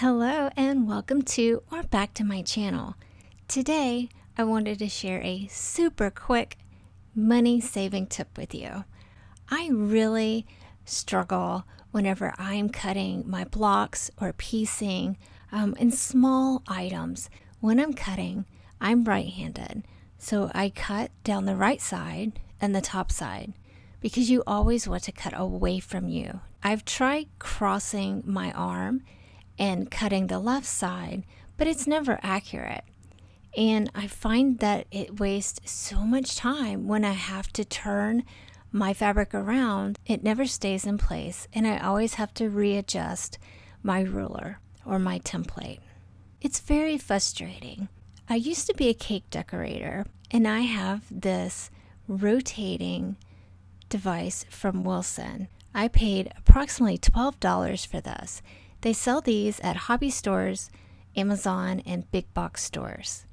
Hello and welcome to or back to my channel. Today I wanted to share a super quick money saving tip with you. I really struggle whenever I'm cutting my blocks or piecing in small items. When I'm cutting, I'm right-handed, so I cut down the right side and the top side because you always want to cut away from you. I've tried crossing my arm and cutting the left side, but it's never accurate. And I find that it wastes so much time when I have to turn my fabric around. It never stays in place, and I always have to readjust my ruler or my template. It's very frustrating. I used to be a cake decorator, and I have this rotating device from Wilson. I paid approximately $12 for this. They sell these at hobby stores, Amazon, and big box stores.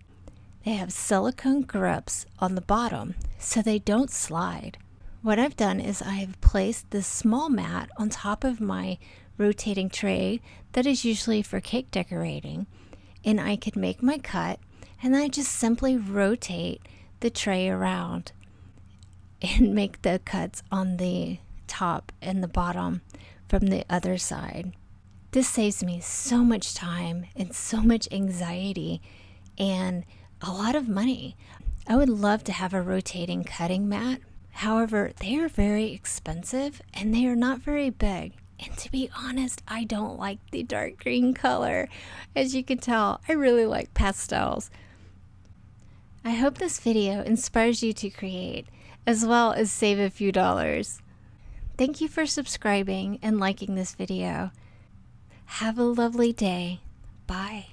They have silicone grips on the bottom so they don't slide. What I've done is I have placed this small mat on top of my rotating tray that is usually for cake decorating, and I could make my cut, and then I just simply rotate the tray around and make the cuts on the top and the bottom from the other side. This saves me so much time and so much anxiety and a lot of money. I would love to have a rotating cutting mat. However, they are very expensive and they are not very big. And to be honest, I don't like the dark green color. As you can tell, I really like pastels. I hope this video inspires you to create, as well as save a few dollars. Thank you for subscribing and liking this video. Have a lovely day. Bye.